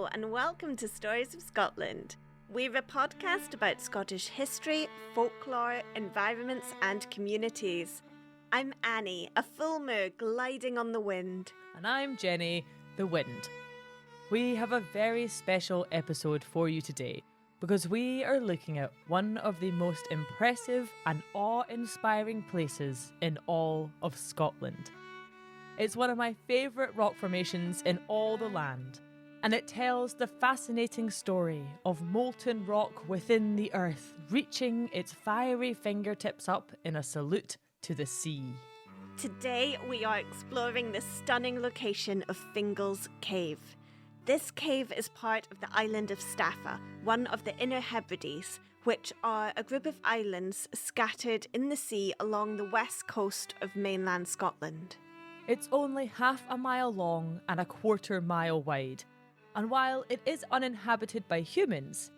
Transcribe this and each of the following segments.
Hello and welcome to Stories of Scotland. We're a podcast about Scottish history, folklore, environments and communities. I'm Annie, a fulmer gliding on the wind. And I'm Jenny, the wind. We have a very special episode for you today because we are looking at one of the most impressive and awe-inspiring places in all of Scotland. It's one of my favourite rock formations in all the land, and it tells the fascinating story of molten rock within the earth reaching its fiery fingertips up in a salute to the sea. Today we are exploring the stunning location of Fingal's Cave. This cave is part of the island of Staffa, one of the Inner Hebrides, which are a group of islands scattered in the sea along the west coast of mainland Scotland. It's only half a mile long and a quarter mile wide, and while it is uninhabited by humans,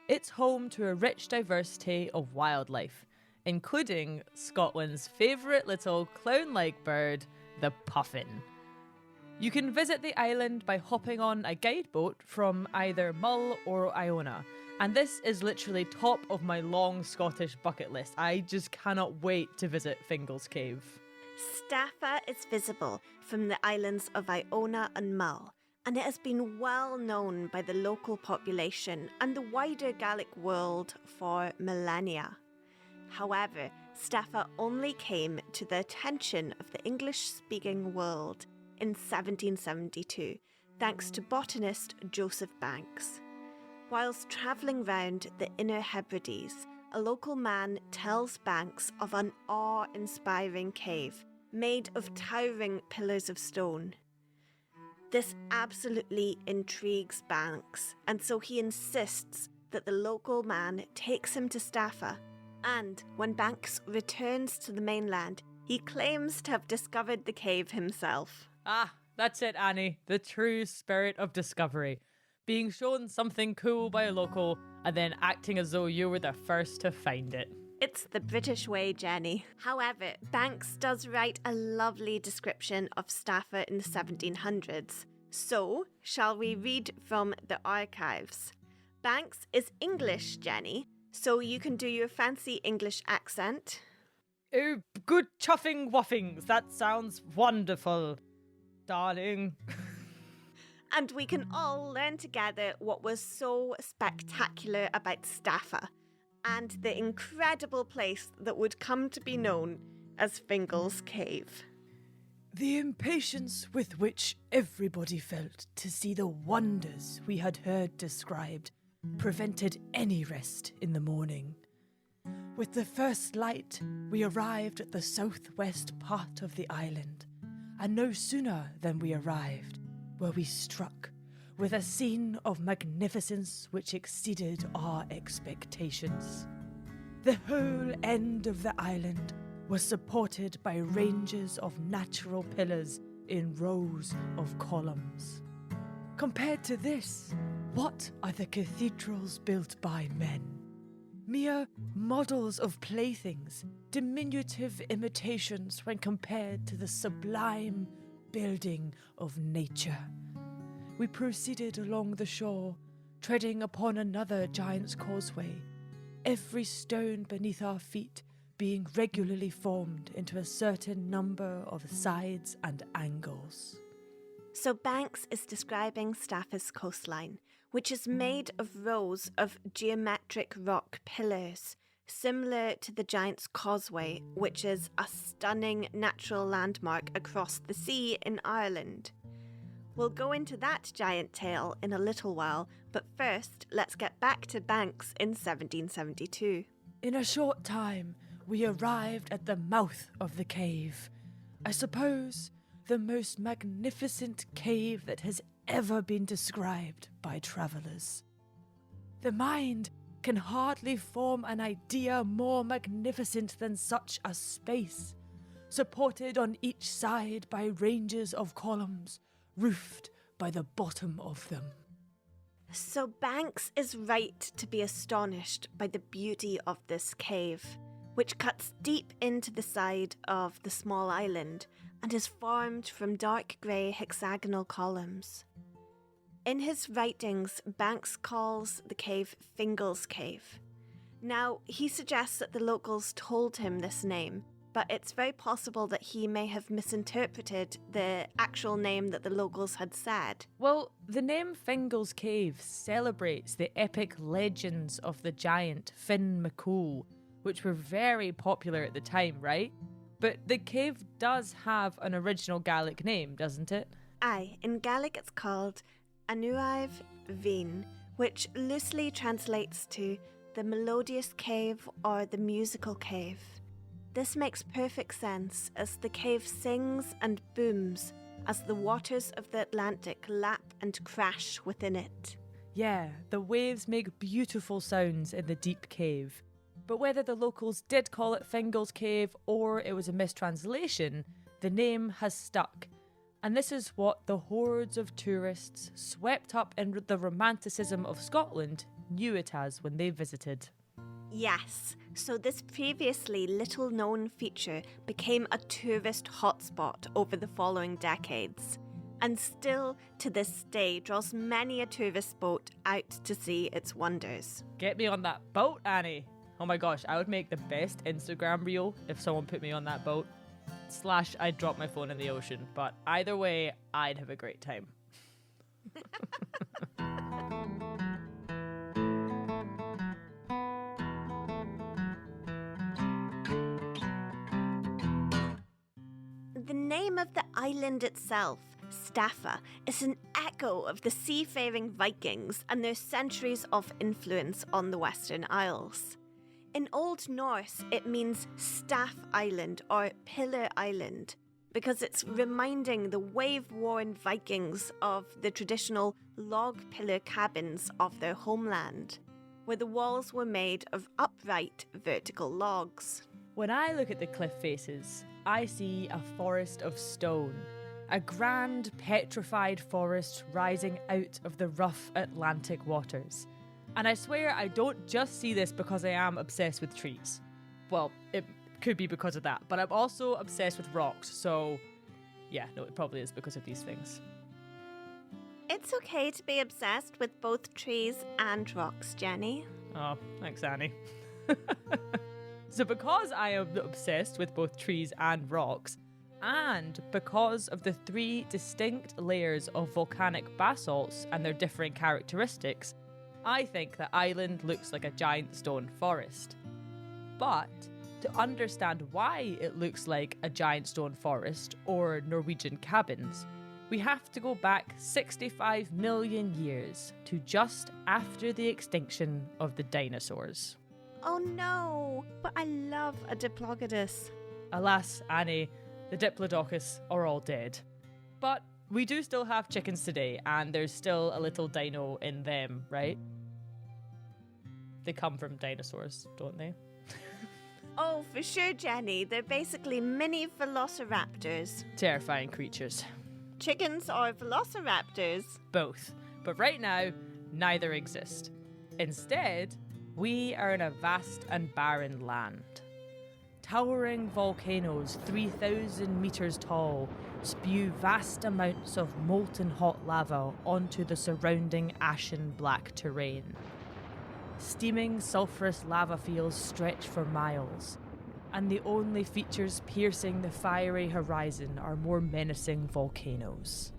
it's home to a rich diversity of wildlife, including Scotland's favourite little clown-like bird, the puffin. You can visit the island by hopping on a guide boat from either Mull or Iona, and this is literally top of my long Scottish bucket list. I just cannot wait to visit Fingal's Cave. Staffa is visible from the islands of Iona and Mull, and it has been well known by the local population and the wider Gaelic world for millennia. However, Staffa only came to the attention of the English-speaking world in 1772, thanks to botanist Joseph Banks. Whilst travelling round the Inner Hebrides, a local man tells Banks of an awe-inspiring cave made of towering pillars of stone. This absolutely intrigues Banks, and so he insists that the local man takes him to Staffa, and when Banks returns to the mainland, he claims to have discovered the cave himself. Ah, that's it, Annie. The true spirit of discovery. Being shown something cool by a local and then acting as though you were the first to find it. It's the British way, Jenny. However, Banks does write a lovely description of Staffa in the 1700s. So, shall we read from the archives? Banks is English, Jenny, so you can do your fancy English accent. Oh, good chuffing wuffings. That sounds wonderful, darling. And we can all learn together what was so spectacular about Staffa and the incredible place that would come to be known as Fingal's Cave. The impatience with which everybody felt to see the wonders we had heard described prevented any rest in the morning. With the first light, we arrived at the southwest part of the island, and no sooner than we arrived were we struck with a scene of magnificence which exceeded our expectations. The whole end of the island was supported by ranges of natural pillars in rows of columns. Compared to this, what are the cathedrals built by men? Mere models of playthings, diminutive imitations when compared to the sublime building of nature. We proceeded along the shore, treading upon another giant's causeway, every stone beneath our feet being regularly formed into a certain number of sides and angles. So Banks is describing Staffa's coastline, which is made of rows of geometric rock pillars, similar to the Giant's Causeway, which is a stunning natural landmark across the sea in Ireland. We'll go into that giant tale in a little while, but first, let's get back to Banks in 1772. In a short time, we arrived at the mouth of the cave. I suppose the most magnificent cave that has ever been described by travellers. The mind can hardly form an idea more magnificent than such a space, supported on each side by ranges of columns, roofed by the bottom of them. So Banks is right to be astonished by the beauty of this cave, which cuts deep into the side of the small island and is formed from dark grey hexagonal columns. In his writings, Banks calls the cave Fingal's Cave. Now, he suggests that the locals told him this name, but it's very possible that he may have misinterpreted the actual name that the locals had said. Well, the name Fingal's Cave celebrates the epic legends of the giant Finn MacCool, which were very popular at the time, right? But the cave does have an original Gaelic name, doesn't it? Aye, in Gaelic it's called An Uaimh Bhinn, which loosely translates to the melodious cave or the musical cave. This makes perfect sense as the cave sings and booms as the waters of the Atlantic lap and crash within it. Yeah, the waves make beautiful sounds in the deep cave. But whether the locals did call it Fingal's Cave or it was a mistranslation, the name has stuck. And this is what the hordes of tourists swept up in the romanticism of Scotland knew it as when they visited. Yes, so this previously little known feature became a tourist hotspot over the following decades, and still to this day draws many a tourist boat out to see its wonders. Get me on that boat, Annie! Oh my gosh, I would make the best Instagram reel if someone put me on that boat. / I'd drop my phone in the ocean, but either way, I'd have a great time. The name of the island itself, Staffa, is an echo of the seafaring Vikings and their centuries of influence on the Western Isles. In Old Norse, it means Staff Island or Pillar Island because it's reminding the wave-worn Vikings of the traditional log pillar cabins of their homeland, where the walls were made of upright vertical logs. When I look at the cliff faces, I see a forest of stone, a grand petrified forest rising out of the rough Atlantic waters. And I swear I don't just see this because I am obsessed with trees. Well, it could be because of that, but I'm also obsessed with rocks, so yeah, no, it probably is because of these things. It's okay to be obsessed with both trees and rocks, Jenny. Oh, thanks, Annie. So because I am obsessed with both trees and rocks, and because of the 3 distinct layers of volcanic basalts and their different characteristics, I think the island looks like a giant stone forest. But to understand why it looks like a giant stone forest or Norwegian cabins, we have to go back 65 million years to just after the extinction of the dinosaurs. Oh no, but I love a Diplodocus. Alas, Annie, the Diplodocus are all dead. But we do still have chickens today, and there's still a little dino in them, right? They come from dinosaurs, don't they? Oh, for sure, Jenny. They're basically mini velociraptors. Terrifying creatures. Chickens or velociraptors? Both. But right now, neither exist. Instead, we are in a vast and barren land. Towering volcanoes 3,000 metres tall spew vast amounts of molten hot lava onto the surrounding ashen black terrain. Steaming sulphurous lava fields stretch for miles, and the only features piercing the fiery horizon are more menacing volcanoes.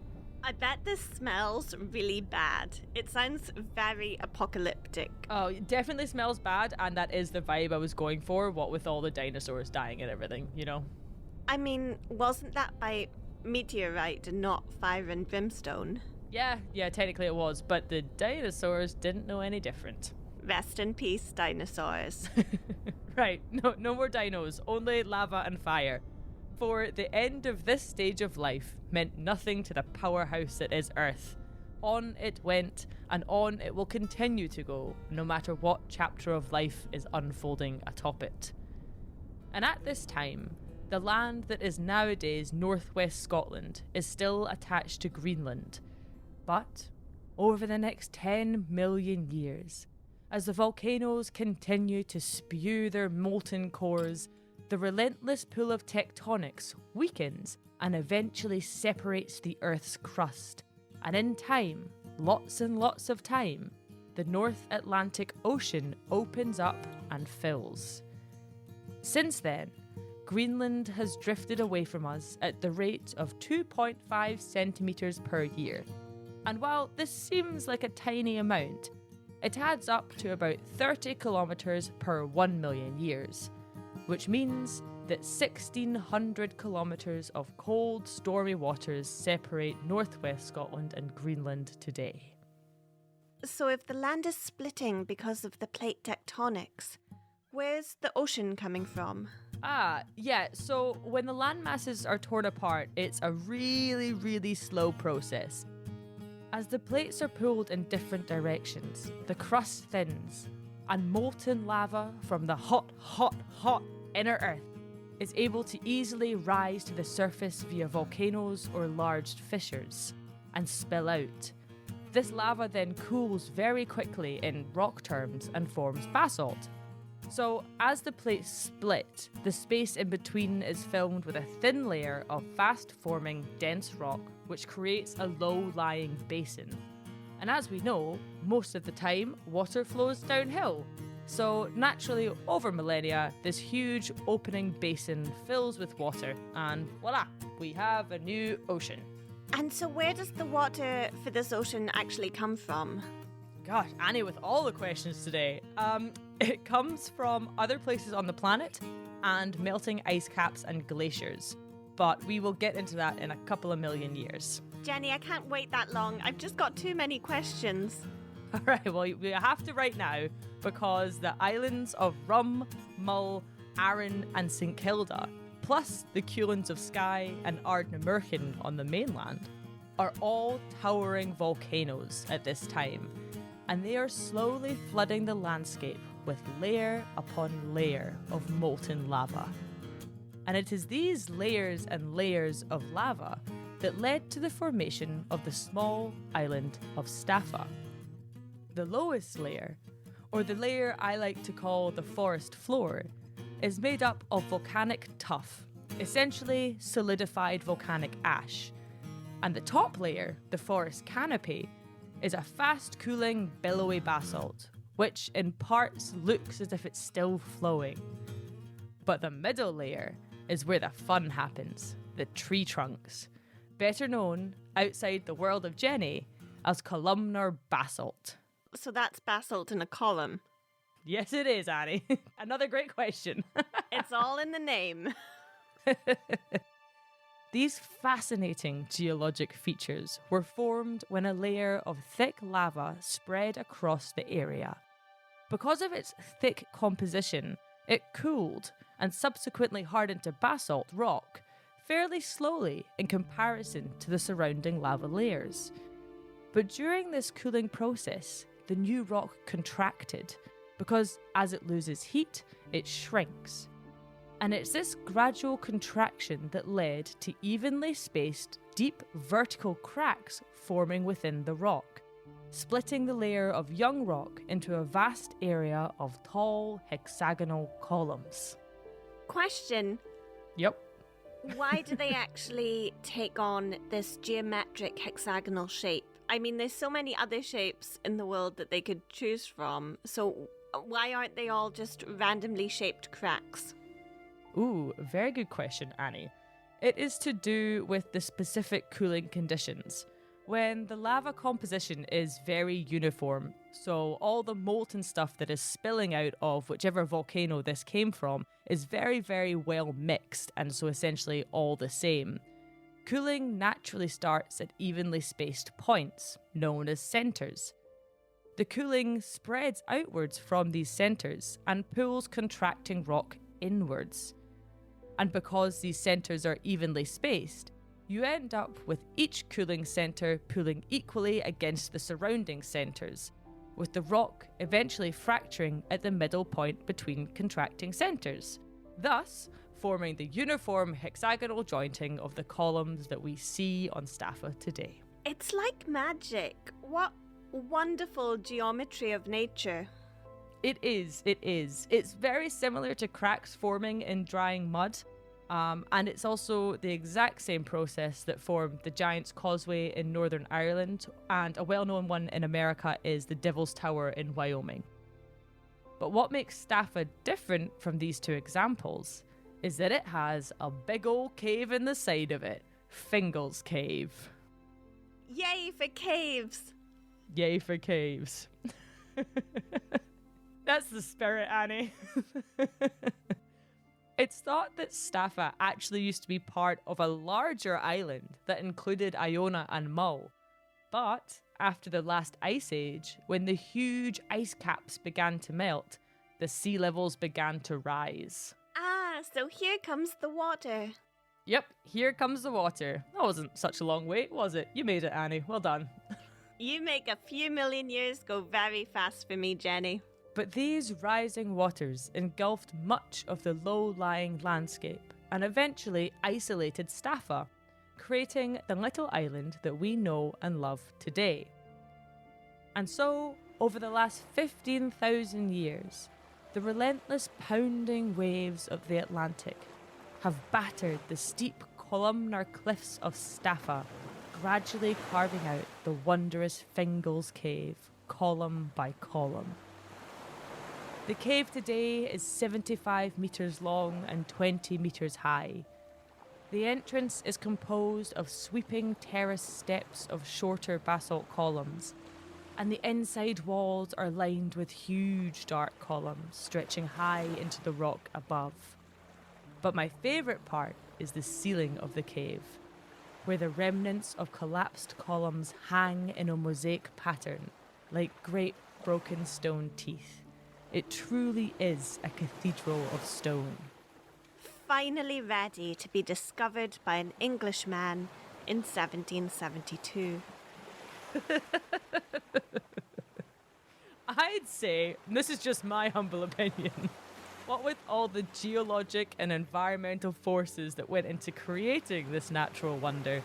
I bet this smells really bad. It sounds very apocalyptic. Oh, it definitely smells bad, and that is the vibe I was going for, what with all the dinosaurs dying and everything, you know? I mean, wasn't that by meteorite and not fire and brimstone? Yeah, technically it was, but the dinosaurs didn't know any different. Rest in peace, dinosaurs. Right, no more dinos, only lava and fire. For the end of this stage of life meant nothing to the powerhouse that is Earth. On it went, and on it will continue to go, no matter what chapter of life is unfolding atop it. And at this time, the land that is nowadays northwest Scotland is still attached to Greenland. But over the next 10 million years, as the volcanoes continue to spew their molten cores, the relentless pull of tectonics weakens and eventually separates the Earth's crust. And in time, lots and lots of time, the North Atlantic Ocean opens up and fills. Since then, Greenland has drifted away from us at the rate of 2.5 centimetres per year. And while this seems like a tiny amount, it adds up to about 30 kilometres per 1 million years, which means that 1,600 kilometres of cold, stormy waters separate northwest Scotland and Greenland today. So if the land is splitting because of the plate tectonics, where's the ocean coming from? So when the land masses are torn apart, it's a really, really slow process. As the plates are pulled in different directions, the crust thins, and molten lava from the hot, hot, hot inner Earth is able to easily rise to the surface via volcanoes or large fissures and spill out. This lava then cools very quickly in rock terms and forms basalt. So as the plates split, the space in between is filled with a thin layer of fast-forming dense rock, which creates a low-lying basin. And as we know, most of the time, water flows downhill. So naturally, over millennia, this huge opening basin fills with water, and voila, we have a new ocean. And so where does the water for this ocean actually come from? Gosh, Annie with all the questions today. It comes from other places on the planet and melting ice caps and glaciers. But we will get into that in a couple of million years. Jenny, I can't wait that long. I've just got too many questions. All right, well, we have to right now because the islands of Rum, Mull, Arran and St Kilda, plus the Cuillins of Skye and Ardnamurchan on the mainland, are all towering volcanoes at this time. And they are slowly flooding the landscape with layer upon layer of molten lava. And it is these layers and layers of lava that led to the formation of the small island of Staffa. The lowest layer, or the layer I like to call the forest floor, is made up of volcanic tuff, essentially solidified volcanic ash. And the top layer, the forest canopy, is a fast-cooling, billowy basalt, which in parts looks as if it's still flowing. But the middle layer is where the fun happens, the tree trunks, better known, outside the world of Jenny, as columnar basalt. So that's basalt in a column. Yes, it is, Annie. Another great question. It's all in the name. These fascinating geologic features were formed when a layer of thick lava spread across the area. Because of its thick composition, it cooled and subsequently hardened to basalt rock fairly slowly in comparison to the surrounding lava layers. But during this cooling process, the new rock contracted because as it loses heat, it shrinks. And it's this gradual contraction that led to evenly spaced, deep vertical cracks forming within the rock, splitting the layer of young rock into a vast area of tall, hexagonal columns. Question. Yep. Why do they actually take on this geometric hexagonal shape? I mean, there's so many other shapes in the world that they could choose from, so why aren't they all just randomly shaped cracks? Ooh, very good question, Annie. It is to do with the specific cooling conditions. When the lava composition is very uniform, so all the molten stuff that is spilling out of whichever volcano this came from is very, very well mixed, and so essentially all the same. Cooling naturally starts at evenly spaced points, known as centres. The cooling spreads outwards from these centres and pulls contracting rock inwards. And because these centres are evenly spaced, you end up with each cooling centre pulling equally against the surrounding centres, with the rock eventually fracturing at the middle point between contracting centres, thus forming the uniform hexagonal jointing of the columns that we see on Staffa today. It's like magic. What wonderful geometry of nature. It is. It's very similar to cracks forming in drying mud. And it's also the exact same process that formed the Giant's Causeway in Northern Ireland, and a well-known one in America is the Devil's Tower in Wyoming. But what makes Staffa different from these two examples is that it has a big old cave in the side of it, Fingal's Cave. Yay for caves! Yay for caves. That's the spirit, Annie. It's thought that Staffa actually used to be part of a larger island that included Iona and Mull. But after the last ice age, when the huge ice caps began to melt, the sea levels began to rise. Ah, so here comes the water. Yep, here comes the water. That wasn't such a long wait, was it? You made it, Annie. Well done. You make a few million years go very fast for me, Jenny. But these rising waters engulfed much of the low-lying landscape and eventually isolated Staffa, creating the little island that we know and love today. And so, over the last 15,000 years, the relentless pounding waves of the Atlantic have battered the steep columnar cliffs of Staffa, gradually carving out the wondrous Fingal's Cave, column by column. The cave today is 75 metres long and 20 metres high. The entrance is composed of sweeping terrace steps of shorter basalt columns, and the inside walls are lined with huge dark columns stretching high into the rock above. But my favourite part is the ceiling of the cave, where the remnants of collapsed columns hang in a mosaic pattern like great broken stone teeth. It truly is a cathedral of stone. Finally ready to be discovered by an Englishman in 1772. I'd say, and this is just my humble opinion, what with all the geologic and environmental forces that went into creating this natural wonder,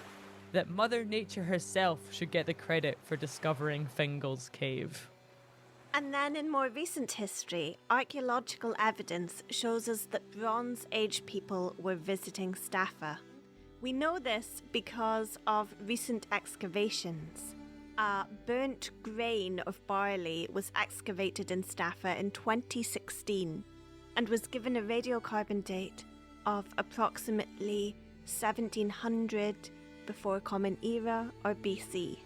that Mother Nature herself should get the credit for discovering Fingal's Cave. And then in more recent history, archaeological evidence shows us that Bronze Age people were visiting Staffa. We know this because of recent excavations. A burnt grain of barley was excavated in Staffa in 2016 and was given a radiocarbon date of approximately 1700 before Common Era or BC.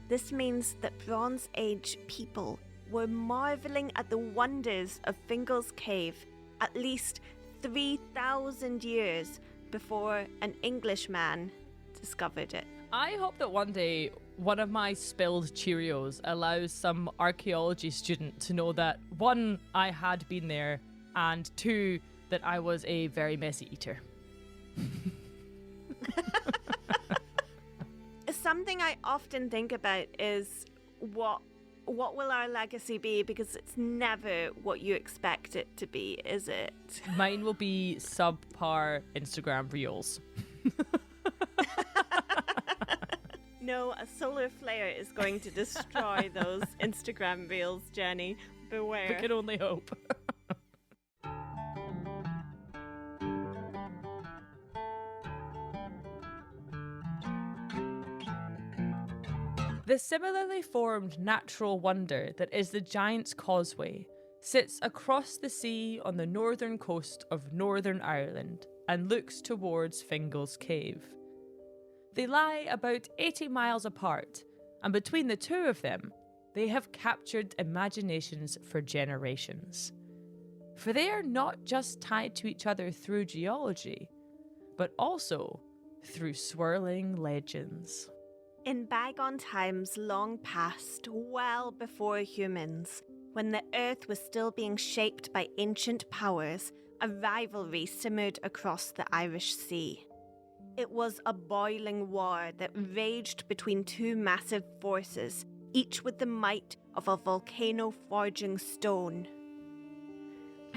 This means that Bronze Age people were marvelling at the wonders of Fingal's Cave at least 3,000 years before an Englishman discovered it. I hope that one day one of my spilled Cheerios allows some archaeology student to know that, one, I had been there, and two, that I was a very messy eater. Something I often think about is what will our legacy be, because it's never what you expect it to be, is it? Mine will be subpar Instagram reels. No, a solar flare is going to destroy those Instagram reels, Jenny. Beware. We can only hope. The similarly formed natural wonder that is the Giant's Causeway sits across the sea on the northern coast of Northern Ireland and looks towards Fingal's Cave. They lie about 80 miles apart, and between the two of them, they have captured imaginations for generations. For they are not just tied to each other through geology, but also through swirling legends. In bygone times long past, well before humans, when the earth was still being shaped by ancient powers, a rivalry simmered across the Irish Sea. It was a boiling war that raged between two massive forces, each with the might of a volcano forging stone.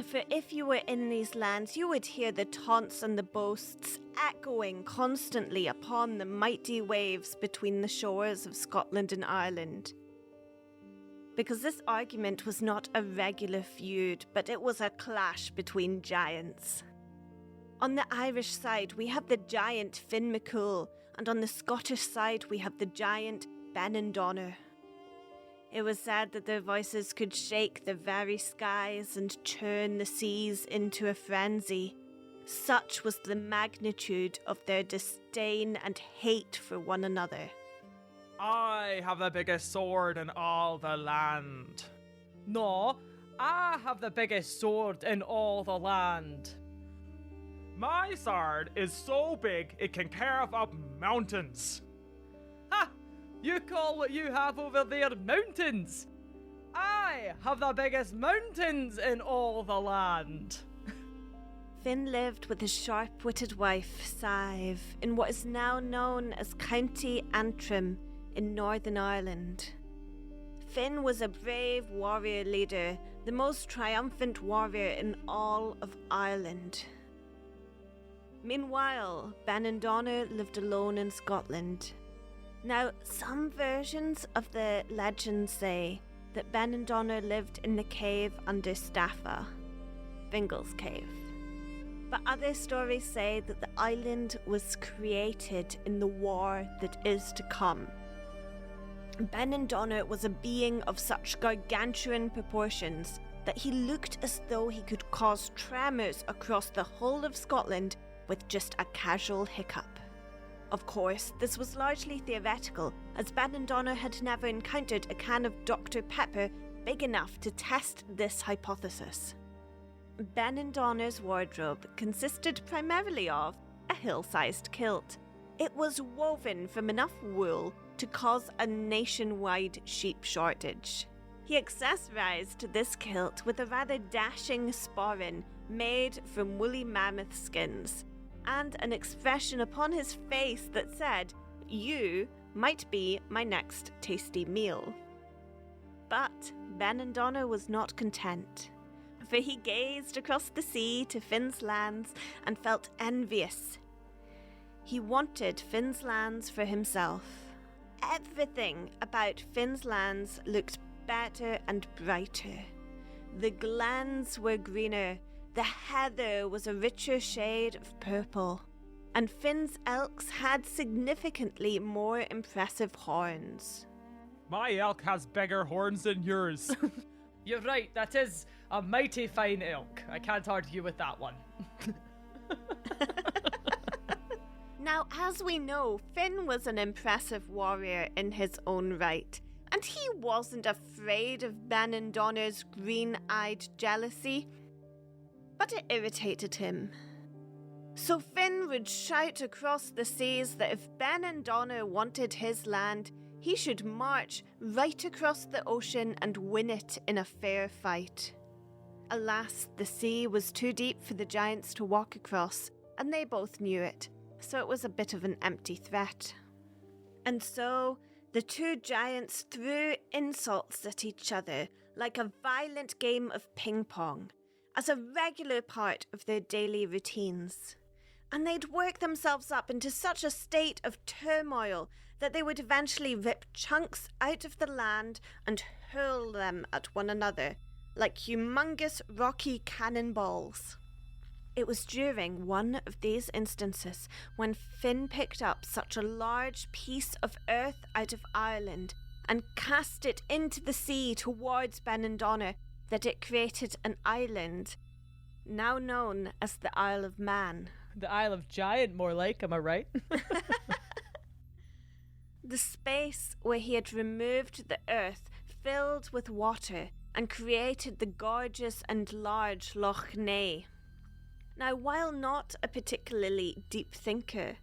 For if you were in these lands, you would hear the taunts and the boasts echoing constantly upon the mighty waves between the shores of Scotland and Ireland. Because this argument was not a regular feud, but it was a clash between giants. On the Irish side, we have the giant Finn MacCool, and on the Scottish side, we have the giant Benandonner. It was said that their voices could shake the very skies and churn the seas into a frenzy. Such was the magnitude of their disdain and hate for one another. I have the biggest sword in all the land. No, I have the biggest sword in all the land. My sword is so big it can carve up mountains. Ha! You call what you have over there mountains? I have the biggest mountains in all the land. Finn lived with his sharp-witted wife, Sive, in what is now known as County Antrim in Northern Ireland. Finn was a brave warrior leader, the most triumphant warrior in all of Ireland. Meanwhile, Benandonner lived alone in Scotland. Now, some versions of the legend say that Benandonner lived in the cave under Staffa, Fingal's cave. But other stories say that the island was created in the war that is to come. Benandonner was a being of such gargantuan proportions that he looked as though he could cause tremors across the whole of Scotland with just a casual hiccup. Of course, this was largely theoretical, as Benandonner had never encountered a can of Dr. Pepper big enough to test this hypothesis. Benandonner's wardrobe consisted primarily of a hill-sized kilt. It was woven from enough wool to cause a nationwide sheep shortage. He accessorized this kilt with a rather dashing sporran made from woolly mammoth skins, and an expression upon his face that said, "You might be my next tasty meal." But Benandonner was not content, for he gazed across the sea to Finn's lands and felt envious. He wanted Finn's lands for himself. Everything about Finn's lands looked better and brighter. The glens were greener, the heather was a richer shade of purple, and Finn's elks had significantly more impressive horns. My elk has bigger horns than yours. You're right, that is a mighty fine elk. I can't argue with that one. Now, as we know, Finn was an impressive warrior in his own right, and he wasn't afraid of Benandonner's green-eyed jealousy, but it irritated him. So Finn would shout across the seas that if Benandonner wanted his land, he should march right across the ocean and win it in a fair fight. Alas, the sea was too deep for the giants to walk across, and they both knew it, so it was a bit of an empty threat. And so, the two giants threw insults at each other like a violent game of ping-pong, as a regular part of their daily routines. And they'd work themselves up into such a state of turmoil that they would eventually rip chunks out of the land and hurl them at one another, like humongous rocky cannonballs. It was during one of these instances when Finn picked up such a large piece of earth out of Ireland and cast it into the sea towards Benandonner that it created an island, now known as the Isle of Man. The Isle of Giant, more like, am I right? The space where he had removed the earth filled with water and created the gorgeous and large Loch Ness. Now, while not a particularly deep thinker,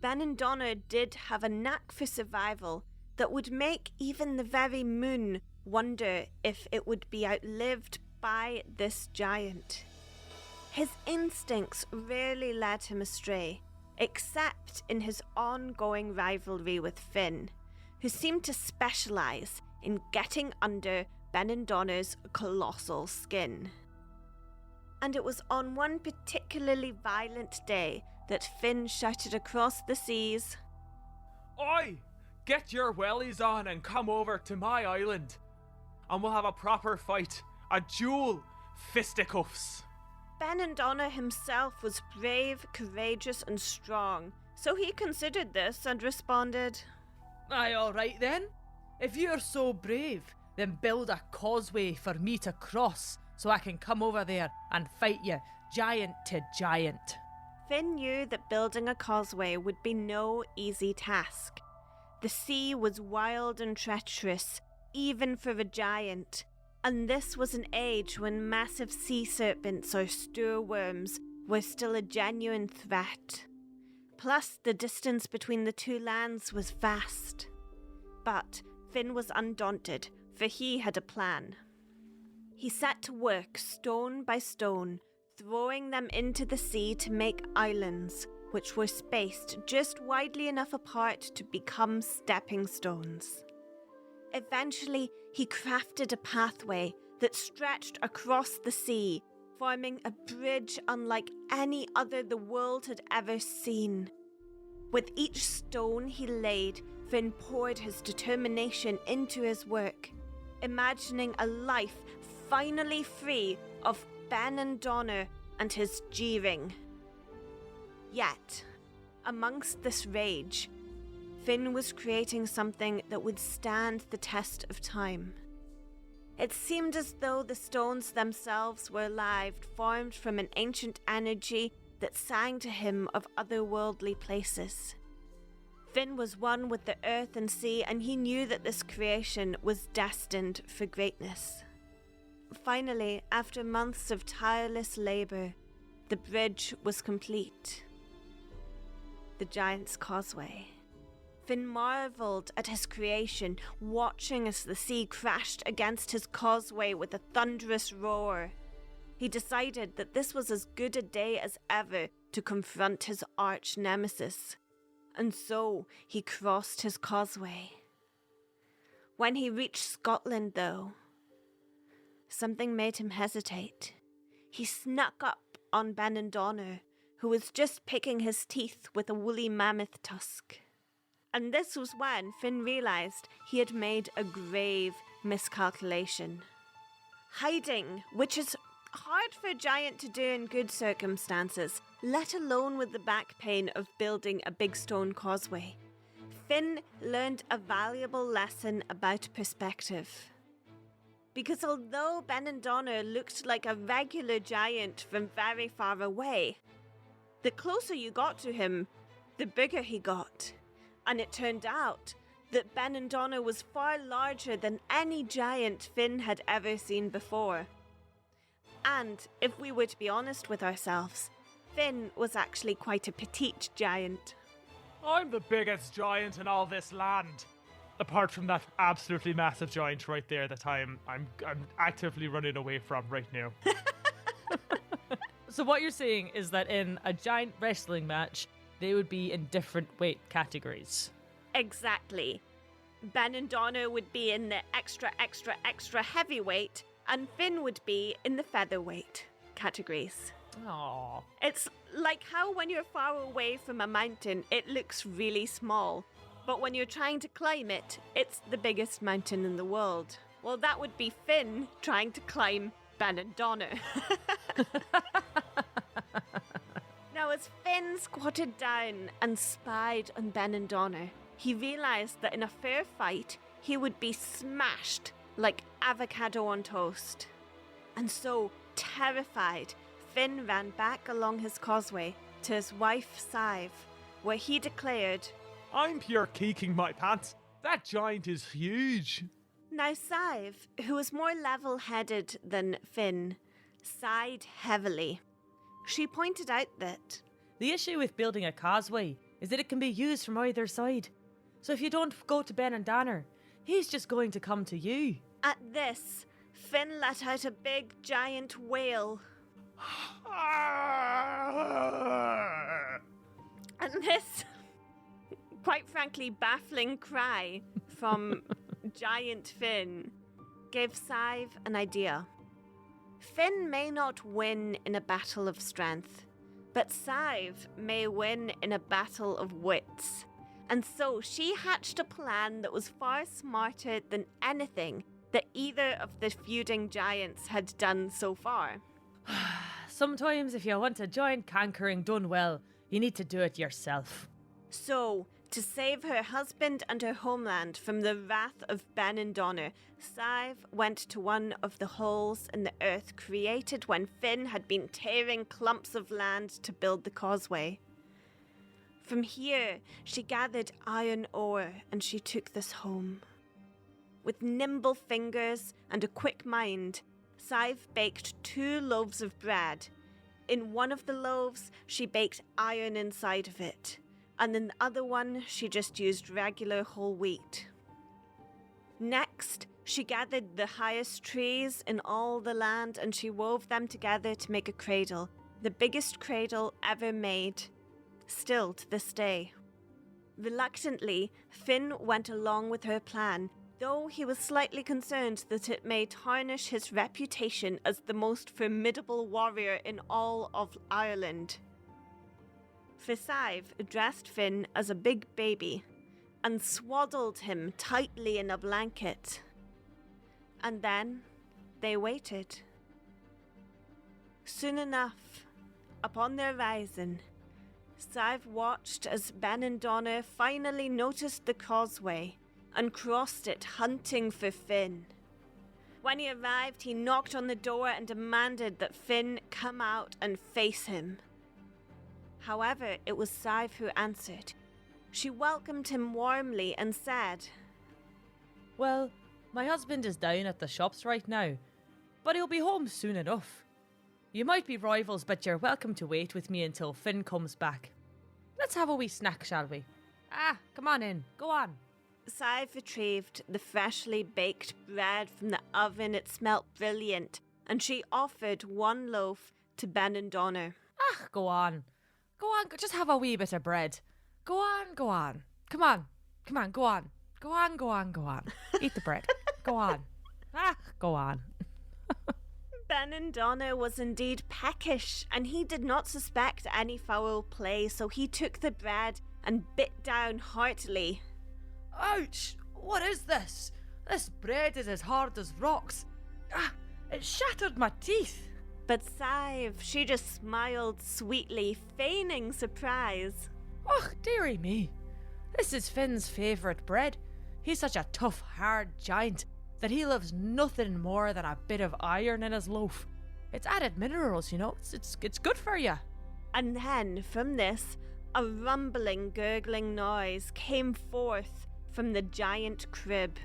Benandonner did have a knack for survival that would make even the very moon wonder if it would be outlived by this giant. His instincts rarely led him astray, except in his ongoing rivalry with Finn, who seemed to specialise in getting under Benandonner's colossal skin. And it was on one particularly violent day that Finn shouted across the seas, Oi! Get your wellies on and come over to my island, and we'll have a proper fight, a duel, fisticuffs. Benandonner himself was brave, courageous, and strong, so he considered this and responded, Aye, all right then. If you're so brave, then build a causeway for me to cross so I can come over there and fight you giant to giant. Finn knew that building a causeway would be no easy task. The sea was wild and treacherous, even for a giant, and this was an age when massive sea serpents or stoorworms were still a genuine threat. Plus, the distance between the two lands was vast. But Finn was undaunted, for he had a plan. He set to work stone by stone, throwing them into the sea to make islands, which were spaced just widely enough apart to become stepping stones. Eventually, he crafted a pathway that stretched across the sea, forming a bridge unlike any other the world had ever seen. With each stone he laid, Finn poured his determination into his work, imagining a life finally free of Benandonner and his jeering. Yet, amongst this rage, Finn was creating something that would stand the test of time. It seemed as though the stones themselves were alive, formed from an ancient energy that sang to him of otherworldly places. Finn was one with the earth and sea, and he knew that this creation was destined for greatness. Finally, after months of tireless labour, the bridge was complete. The Giant's Causeway. Finn marvelled at his creation, watching as the sea crashed against his causeway with a thunderous roar. He decided that this was as good a day as ever to confront his arch nemesis, and so he crossed his causeway. When he reached Scotland, though, something made him hesitate. He snuck up on Benandonner, who was just picking his teeth with a woolly mammoth tusk. And this was when Finn realised he had made a grave miscalculation. Hiding, which is hard for a giant to do in good circumstances, let alone with the back pain of building a big stone causeway, Finn learned a valuable lesson about perspective. Because although Benandonner looked like a regular giant from very far away, the closer you got to him, the bigger he got. And it turned out that Benandonner was far larger than any giant Finn had ever seen before. And if we were to be honest with ourselves, Finn was actually quite a petite giant. I'm the biggest giant in all this land. Apart from that absolutely massive giant right there that I'm actively running away from right now. So what you're saying is that in a giant wrestling match, they would be in different weight categories. Exactly. Benandonner would be in the extra heavyweight, and Finn would be in the featherweight categories. Aww. It's like how when you're far away from a mountain, it looks really small. But when you're trying to climb it, it's the biggest mountain in the world. Well, that would be Finn trying to climb Benandonner. Now, as Finn squatted down and spied on Benandonner, he realised that in a fair fight, he would be smashed like avocado on toast. And so, terrified, Finn ran back along his causeway to his wife, Sive, where he declared, I'm pure keeking my pants. That giant is huge. Now Sive, who was more level-headed than Finn, sighed heavily. She pointed out that The issue with building a causeway is that it can be used from either side. So if you don't go to Benandonner, he's just going to come to you. at this, Finn let out a big giant wail. And this, quite frankly, baffling cry from giant Finn gave Sive an idea. Finn may not win in a battle of strength, but Sive may win in a battle of wits. And so she hatched a plan that was far smarter than anything that either of the feuding giants had done so far. sometimes if you want to join conquering done well, you need to do it yourself. So, to save her husband and her homeland from the wrath of Benandonner, Sive went to one of the holes in the earth created when Finn had been tearing clumps of land to build the Causeway. From here, she gathered iron ore and she took this home. With nimble fingers and a quick mind, Sive baked 2 loaves of bread. In one of the loaves, she baked iron inside of it, and in the other one, she just used regular whole wheat. Next, she gathered the highest trees in all the land and she wove them together to make a cradle, the biggest cradle ever made, still to this day. Reluctantly, Finn went along with her plan, though he was slightly concerned that it may tarnish his reputation as the most formidable warrior in all of Ireland. Sive dressed Finn as a big baby and swaddled him tightly in a blanket. And then they waited. Soon enough, upon their rising, Sive watched as Benandonner finally noticed the Causeway and crossed it hunting for Finn. When he arrived, he knocked on the door and demanded that Finn come out and face him. However, it was Sive who answered. She welcomed him warmly and said, Well, my husband is down at the shops right now, but he'll be home soon enough. You might be rivals, but you're welcome to wait with me until Finn comes back. Let's have a wee snack, shall we? Come on in. Go on. Sive retrieved the freshly baked bread from the oven. It smelt brilliant, and she offered 1 loaf to Benandonner. Go on. Go on, just have a wee bit of bread. Go on. Come on, go on. Go on. Eat the bread. Go on. Go on. Benandonner was indeed peckish, and he did not suspect any foul play, so he took the bread and bit down heartily. Ouch! What is this? This bread is as hard as rocks. It shattered my teeth. But Sive, she just smiled sweetly, feigning surprise. Oh, dearie me. This is Finn's favourite bread. He's such a tough, hard giant that he loves nothing more than a bit of iron in his loaf. It's added minerals, you know. It's good for you. And then, from this, a rumbling, gurgling noise came forth from the giant crib.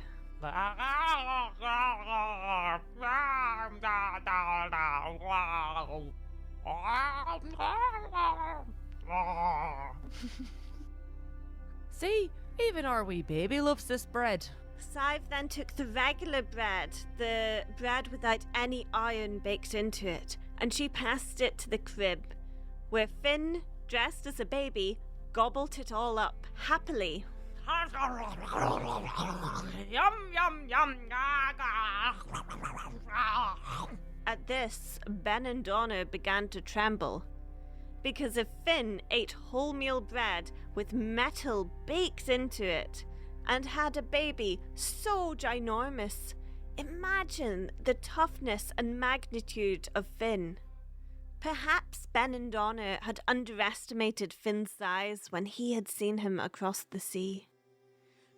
See, even our wee baby loves this bread. Sive then took the regular bread, the bread without any iron baked into it, and she passed it to the crib, where Finn, dressed as a baby, gobbled it all up, happily. Yum, yum, yum. At this, Benandonner began to tremble, because if Finn ate wholemeal bread with metal baked into it, and had a baby so ginormous, imagine the toughness and magnitude of Finn. Perhaps Benandonner had underestimated Finn's size when he had seen him across the sea.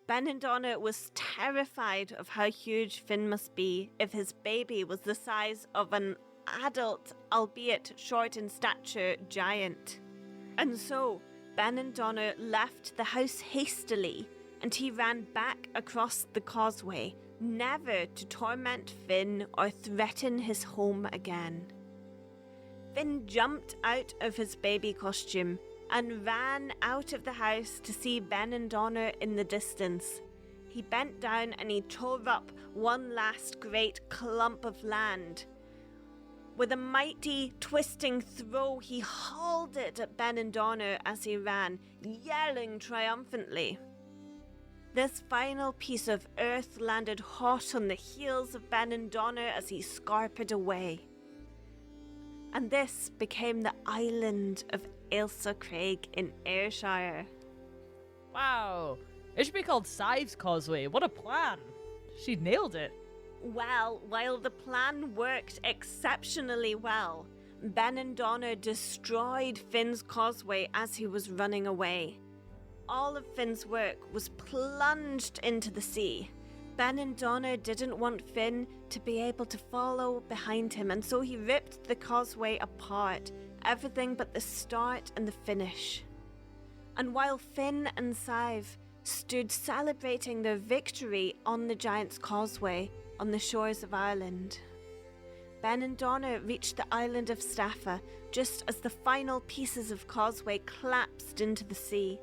Benandonner was terrified of how huge Finn must be if his baby was the size of an adult, albeit short in stature, giant. And so, Benandonner left the house hastily, and he ran back across the Causeway, never to torment Finn or threaten his home again. Finn jumped out of his baby costume and ran out of the house to see Benandonner in the distance. He bent down and he tore up one last great clump of land. With a mighty twisting throw, he hauled it at Benandonner as he ran, yelling triumphantly. This final piece of earth landed hot on the heels of Benandonner as he scarpered away. And this became the island of Ailsa Craig in Ayrshire. Wow, it should be called Sive's Causeway. What a plan. She nailed it. Well, while the plan worked exceptionally well, Benandonner destroyed Finn's causeway as he was running away. All of Finn's work was plunged into the sea. Benandonner didn't want Finn to be able to follow behind him, and so he ripped the causeway apart, everything but the start and the finish. And while Finn and Sive stood celebrating their victory on the Giant's Causeway on the shores of Ireland, Benandonner reached the island of Staffa just as the final pieces of causeway collapsed into the sea.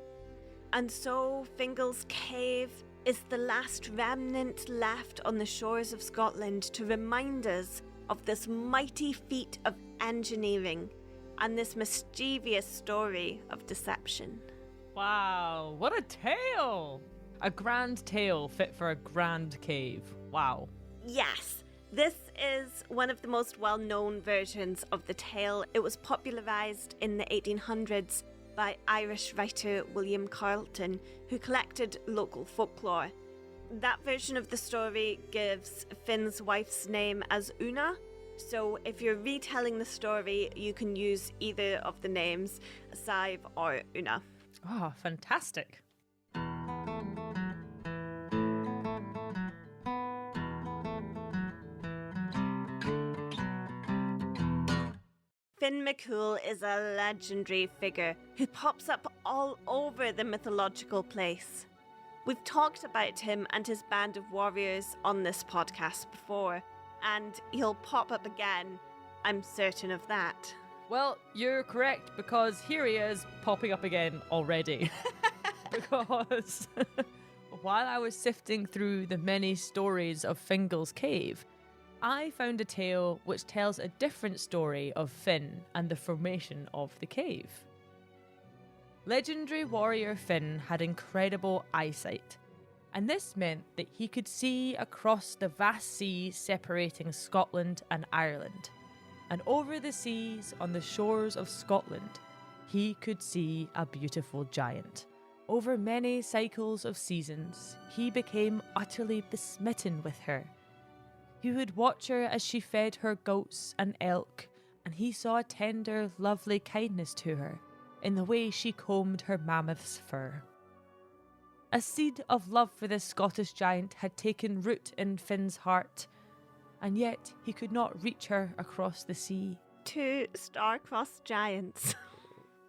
And so Fingal's cave is the last remnant left on the shores of Scotland to remind us of this mighty feat of engineering and this mischievous story of deception. Wow, what a tale! A grand tale fit for a grand cave. Wow. Yes, this is one of the most well-known versions of the tale. It was popularised in the 1800s by Irish writer William Carleton, who collected local folklore. That version of the story gives Finn's wife's name as Una, so if you're retelling the story, you can use either of the names, Sive or Una. Oh, fantastic. Finn MacCool is a legendary figure who pops up all over the mythological place. We've talked about him and his band of warriors on this podcast before, and he'll pop up again, I'm certain of that. Well, you're correct, because here he is popping up again already. Because while I was sifting through the many stories of Fingal's cave, I found a tale which tells a different story of Finn and the formation of the cave. Legendary warrior Finn had incredible eyesight, and this meant that he could see across the vast sea separating Scotland and Ireland. And over the seas on the shores of Scotland, he could see a beautiful giant. Over many cycles of seasons, he became utterly besmitten with her. He would watch her as she fed her goats and elk, and he saw a tender, lovely kindness to her in the way she combed her mammoth's fur. A seed of love for this Scottish giant had taken root in Finn's heart, and yet he could not reach her across the sea. Two star-crossed giants.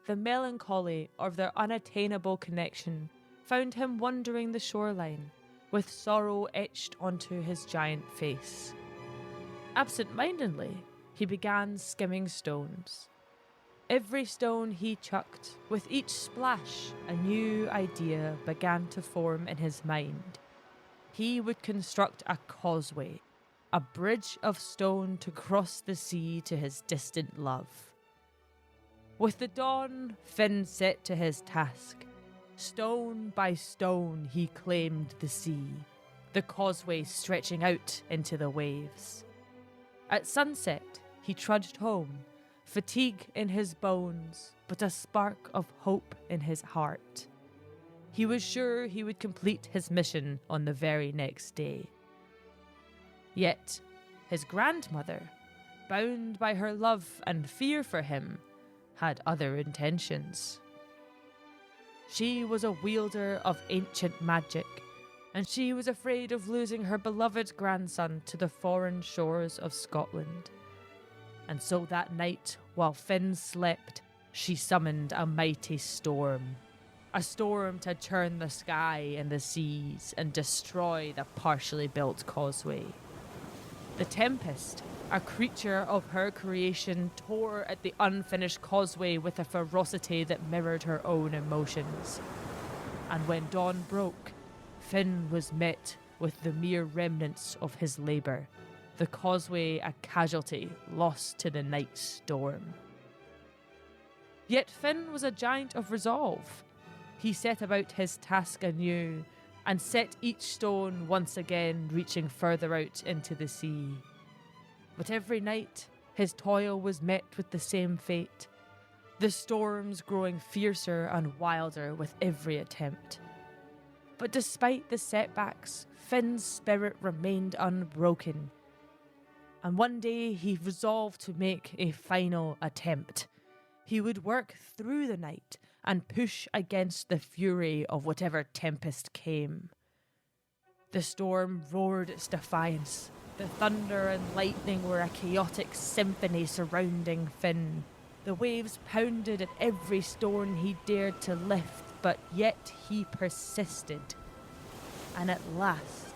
The melancholy of their unattainable connection found him wandering the shoreline, with sorrow etched onto his giant face. Absent-mindedly, he began skimming stones. Every stone he chucked, with each splash, a new idea began to form in his mind. He would construct a causeway, a bridge of stone to cross the sea to his distant love. With the dawn, Finn set to his task. Stone by stone he claimed the sea, the causeway stretching out into the waves. At sunset, he trudged home, fatigue in his bones, but a spark of hope in his heart. He was sure he would complete his mission on the very next day. Yet, his grandmother, bound by her love and fear for him, had other intentions. She was a wielder of ancient magic, and she was afraid of losing her beloved grandson to the foreign shores of Scotland. And so that night, while Finn slept, she summoned a mighty storm. A storm to churn the sky and the seas and destroy the partially built causeway. The Tempest, a creature of her creation, tore at the unfinished causeway with a ferocity that mirrored her own emotions. And when dawn broke, Finn was met with the mere remnants of his labour, the causeway a casualty lost to the night storm. Yet Finn was a giant of resolve. He set about his task anew, and set each stone once again reaching further out into the sea. But every night, his toil was met with the same fate, the storms growing fiercer and wilder with every attempt. But despite the setbacks, Finn's spirit remained unbroken. And one day he resolved to make a final attempt. He would work through the night and push against the fury of whatever tempest came. The storm roared its defiance. The thunder and lightning were a chaotic symphony surrounding Finn. The waves pounded at every stone he dared to lift, but yet he persisted. And at last,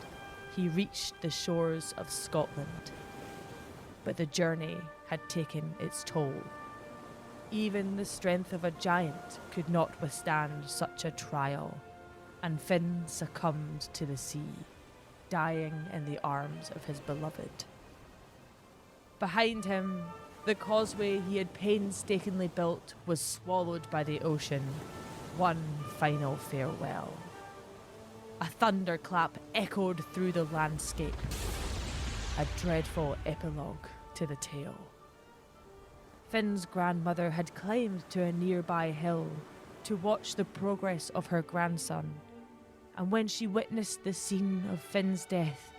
he reached the shores of Scotland. But the journey had taken its toll. Even the strength of a giant could not withstand such a trial, and Finn succumbed to the sea, dying in the arms of his beloved. Behind him, the causeway he had painstakingly built was swallowed by the ocean. One final farewell. A thunderclap echoed through the landscape. A dreadful epilogue to the tale. Finn's grandmother had climbed to a nearby hill to watch the progress of her grandson, and when she witnessed the scene of Finn's death,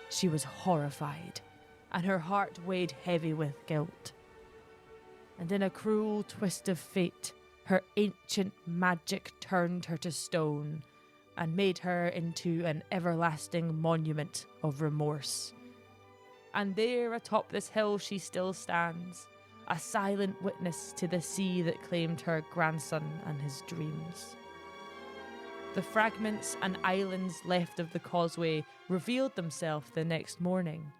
she was horrified, and her heart weighed heavy with guilt. And in a cruel twist of fate, her ancient magic turned her to stone and made her into an everlasting monument of remorse. And there atop this hill she still stands, a silent witness to the sea that claimed her grandson and his dreams. The fragments and islands left of the causeway revealed themselves the next morning,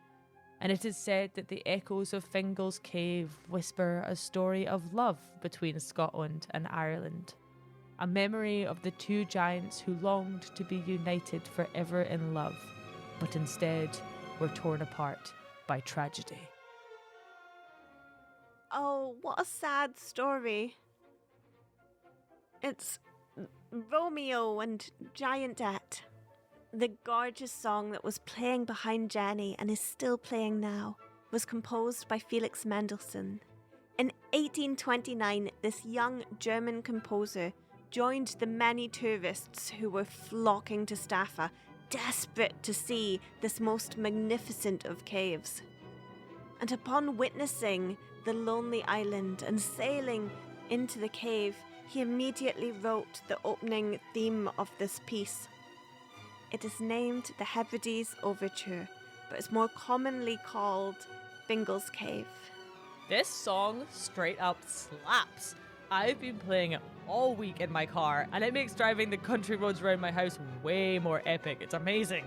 and it is said that the echoes of Fingal's cave whisper a story of love between Scotland and Ireland, a memory of the two giants who longed to be united forever in love, but instead were torn apart by tragedy. Oh, what a sad story. It's Romeo and Giantette. The gorgeous song that was playing behind Jenny and is still playing now was composed by Felix Mendelssohn. In 1829, this young German composer joined the many tourists who were flocking to Staffa, desperate to see this most magnificent of caves. And upon witnessing the lonely island and sailing into the cave, he immediately wrote the opening theme of this piece. It is named the Hebrides Overture, but is more commonly called Fingal's Cave. This song straight up slaps. I've been playing it all week in my car, and it makes driving the country roads around my house way more epic. It's amazing.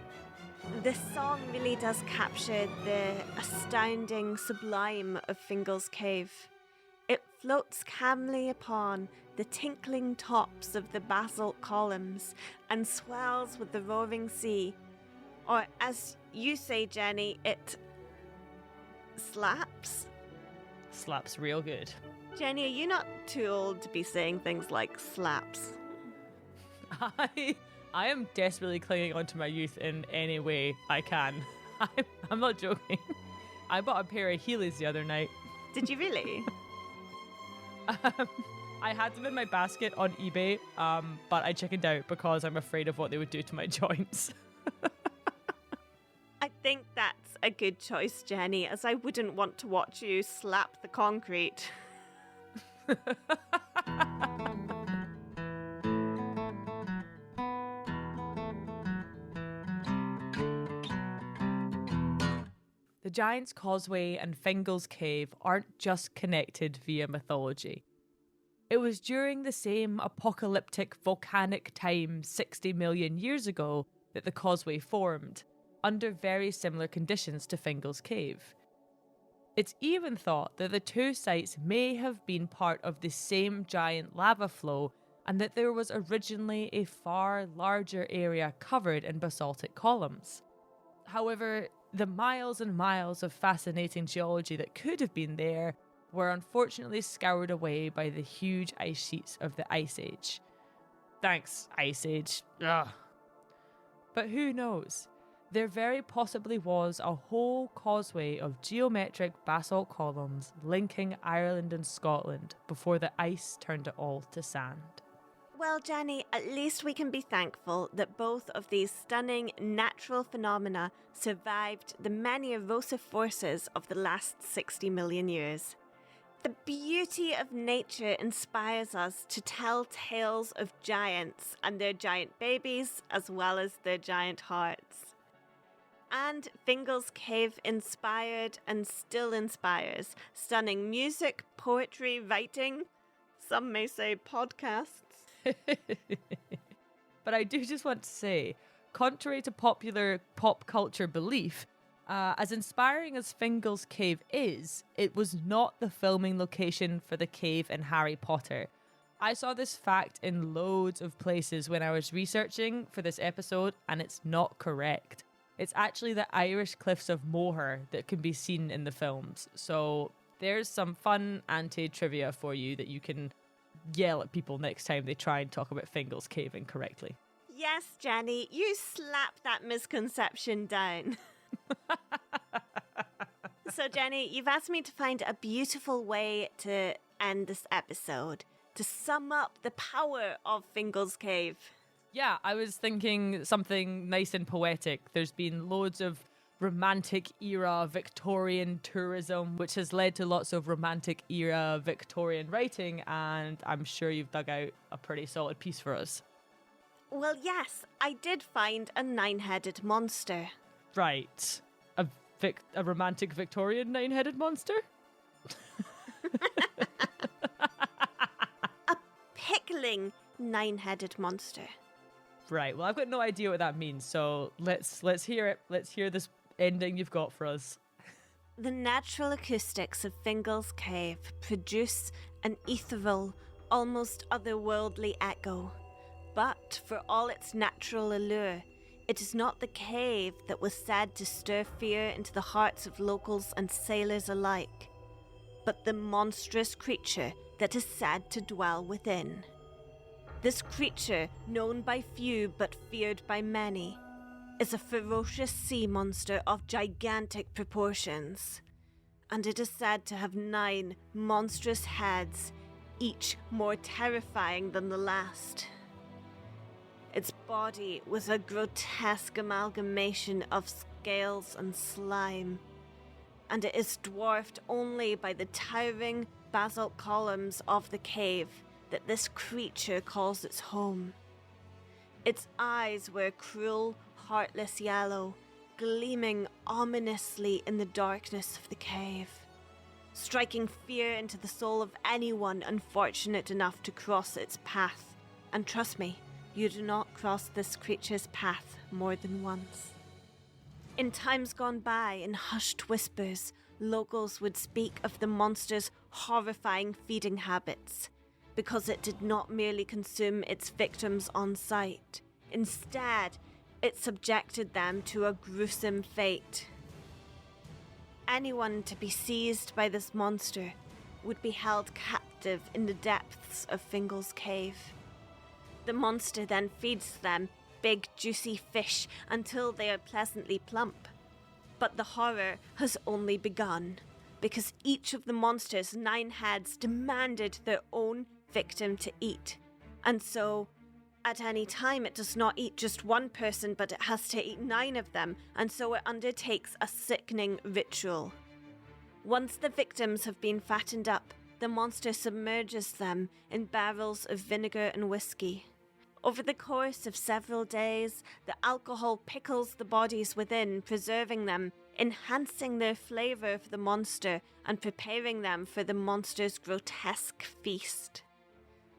This song really does capture the astounding sublime of Fingal's Cave. It floats calmly upon the tinkling tops of the basalt columns and swells with the roaring sea. Or, as you say, Jenny, it slaps. Slaps real good. Jenny, are you not too old to be saying things like slaps? I am desperately clinging onto my youth in any way I can. I'm not joking. I bought a pair of Heelys the other night. Did you really? I had them in my basket on eBay, but I chickened out because I'm afraid of what they would do to my joints. I think that's a good choice, Jenny, as I wouldn't want to watch you slap the concrete. The Giant's Causeway and Fingal's Cave aren't just connected via mythology. It was during the same apocalyptic volcanic time 60 million years ago that the causeway formed, under very similar conditions to Fingal's Cave. It's even thought that the two sites may have been part of the same giant lava flow, and that there was originally a far larger area covered in basaltic columns. However, the miles and miles of fascinating geology that could have been there were unfortunately scoured away by the huge ice sheets of the Ice Age. Thanks, Ice Age. Ugh. But who knows? There very possibly was a whole causeway of geometric basalt columns linking Ireland and Scotland before the ice turned it all to sand. Well, Jenny, at least we can be thankful that both of these stunning natural phenomena survived the many erosive forces of the last 60 million years. The beauty of nature inspires us to tell tales of giants and their giant babies, as well as their giant hearts. And Fingal's Cave inspired and still inspires stunning music, poetry, writing, some may say podcasts. But I do just want to say, contrary to popular pop culture belief, as inspiring as Fingal's Cave is, it was not the filming location for the cave in Harry Potter. I saw this fact in loads of places when I was researching for this episode, and it's not correct. It's actually the Irish cliffs of Moher that can be seen in the films. So there's some fun anti-trivia for you that you can yell at people next time they try and talk about Fingal's Cave incorrectly. Yes, Jenny, you slap that misconception down. So, Jenny, you've asked me to find a beautiful way to end this episode, to sum up the power of Fingal's Cave. Yeah, I was thinking something nice and poetic. There's been loads of romantic era Victorian tourism, which has led to lots of romantic era Victorian writing, and I'm sure you've dug out a pretty solid piece for us. Well, yes, I did find a 9-headed monster. Right. A romantic Victorian 9-headed monster? A pickling 9-headed monster. Right, well, I've got no idea what that means, so let's hear it. Let's hear this ending you've got for us. The natural acoustics of Fingal's Cave produce an ethereal, almost otherworldly echo. But for all its natural allure, it is not the cave that was said to stir fear into the hearts of locals and sailors alike, but the monstrous creature that is said to dwell within. This creature, known by few but feared by many, is a ferocious sea monster of gigantic proportions, and it is said to have 9 monstrous heads, each more terrifying than the last. Its body was a grotesque amalgamation of scales and slime, and it is dwarfed only by the towering basalt columns of the cave that this creature calls its home. Its eyes were cruel, heartless yellow, gleaming ominously in the darkness of the cave, striking fear into the soul of anyone unfortunate enough to cross its path. And trust me, you do not cross this creature's path more than once. In times gone by, in hushed whispers, locals would speak of the monster's horrifying feeding habits, because it did not merely consume its victims on sight. Instead, it subjected them to a gruesome fate. Anyone to be seized by this monster would be held captive in the depths of Fingal's Cave. The monster then feeds them big, juicy fish until they are pleasantly plump. But the horror has only begun, because each of the monster's 9 heads demanded their own victim to eat. And so, at any time, it does not eat just one person, but it has to eat 9 of them, and so it undertakes a sickening ritual. Once the victims have been fattened up, the monster submerges them in barrels of vinegar and whiskey. Over the course of several days, the alcohol pickles the bodies within, preserving them, enhancing their flavour for the monster, and preparing them for the monster's grotesque feast.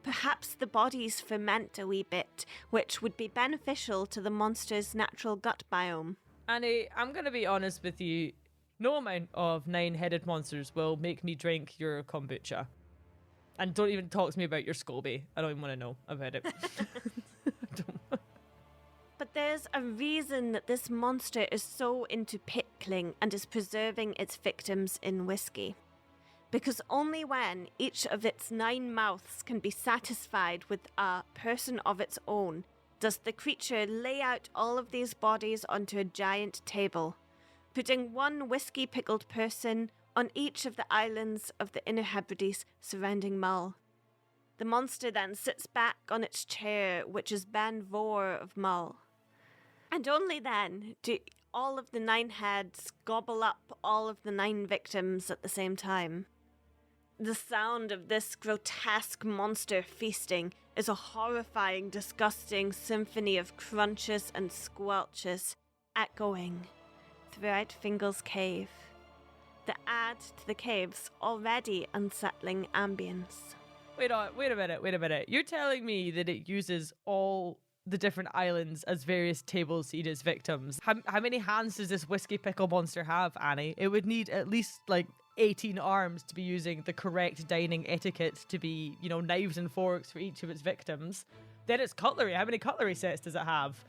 Perhaps the bodies ferment a wee bit, which would be beneficial to the monster's natural gut biome. Annie, I'm going to be honest with you. No amount of 9-headed monsters will make me drink your kombucha. And don't even talk to me about your Scolby. I don't even want to know about it. But there's a reason that this monster is so into pickling and is preserving its victims in whiskey. Because only when each of its 9 mouths can be satisfied with a person of its own does the creature lay out all of these bodies onto a giant table, putting one whiskey-pickled person on each of the islands of the Inner Hebrides surrounding Mull. The monster then sits back on its chair, which is Ben Vor of Mull. And only then do all of the 9 heads gobble up all of the 9 victims at the same time. The sound of this grotesque monster feasting is a horrifying, disgusting symphony of crunches and squelches echoing throughout Fingal's cave, that add to the cave's already unsettling ambience. Wait a minute. You're telling me that it uses all the different islands as various tables to eat its victims. How many hands does this whiskey pickle monster have, Annie? It would need at least 18 arms to be using the correct dining etiquette to be, knives and forks for each of its victims. Then it's cutlery. How many cutlery sets does it have?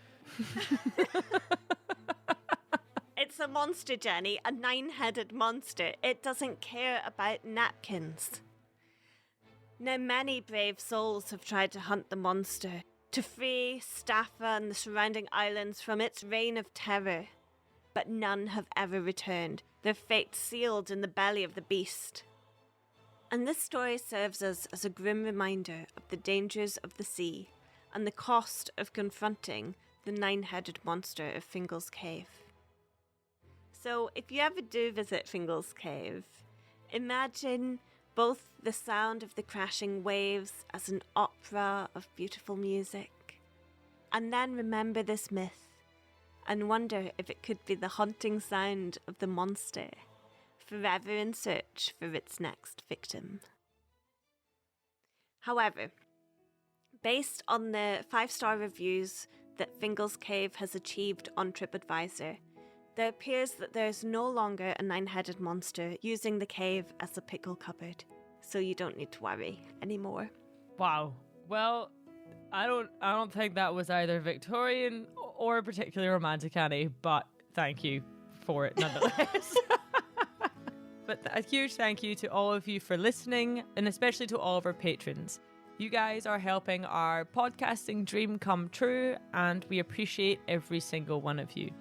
It's a monster, Jenny, a 9-headed monster. It doesn't care about napkins. Now, many brave souls have tried to hunt the monster, to free Staffa and the surrounding islands from its reign of terror, but none have ever returned, their fate sealed in the belly of the beast. And this story serves us as a grim reminder of the dangers of the sea and the cost of confronting the 9-headed monster of Fingal's Cave. So, if you ever do visit Fingal's Cave, imagine both the sound of the crashing waves as an opera of beautiful music, and then remember this myth and wonder if it could be the haunting sound of the monster, forever in search for its next victim. However, based on the 5-star reviews that Fingal's Cave has achieved on TripAdvisor, there appears that there is no longer a 9-headed monster using the cave as a pickle cupboard, so you don't need to worry anymore. Wow. Well, I don't think that was either Victorian or particularly romantic, Annie, but thank you for it nonetheless. But a huge thank you to all of you for listening, and especially to all of our patrons. You guys are helping our podcasting dream come true, and we appreciate every single one of you.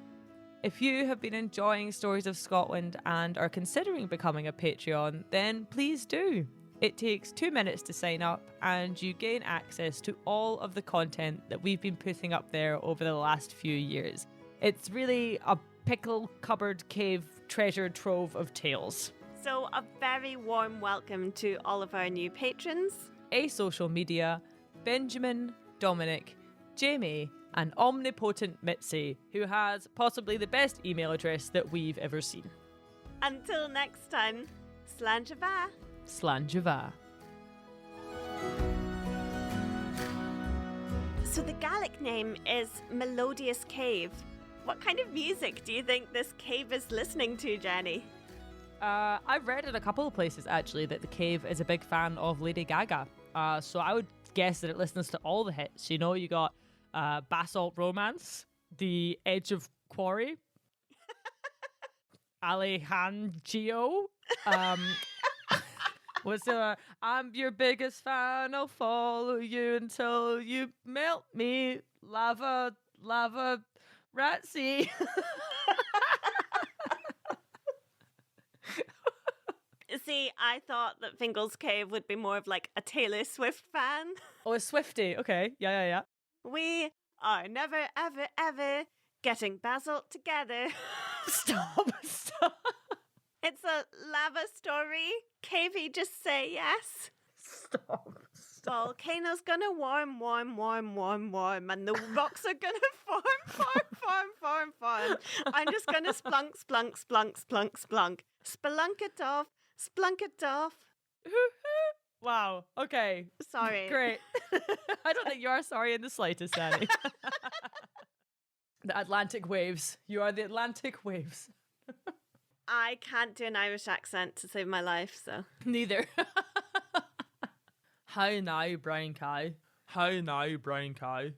If you have been enjoying Stories of Scotland and are considering becoming a Patreon, then please do. It takes 2 minutes to sign up, and you gain access to all of the content that we've been putting up there over the last few years. It's really a pickle cupboard cave treasure trove of tales. So a very warm welcome to all of our new patrons. A Social Media, Benjamin, Dominic, Jamie, and omnipotent Mitzi, who has possibly the best email address that we've ever seen. Until next time, Slán Java. Slán Java. So the Gaelic name is Melodious Cave. What kind of music do you think this cave is listening to, Jenny? I've read in a couple of places, actually, that the cave is a big fan of Lady Gaga. So I would guess that it listens to all the hits. You got Basalt Romance, The Edge of Quarry, Alejandro, was there I'm your biggest fan, I'll follow you until you melt me, lava, ratsy. See, I thought that Fingal's Cave would be more of like a Taylor Swift fan. Oh, a Swiftie. Okay. Yeah. We are never, ever, ever getting basalt together. Stop. It's a lava story. Cavey, just say yes. Stop. Volcano's gonna warm, and the rocks are gonna form. I'm just gonna splunk. Splunk it off. Wow. Okay. Sorry. Great. I don't think you are sorry in the slightest, Annie. The Atlantic waves. You are the Atlantic waves. I can't do an Irish accent to save my life, so. Neither. How now, Brian Cow? How now, Brian Cow?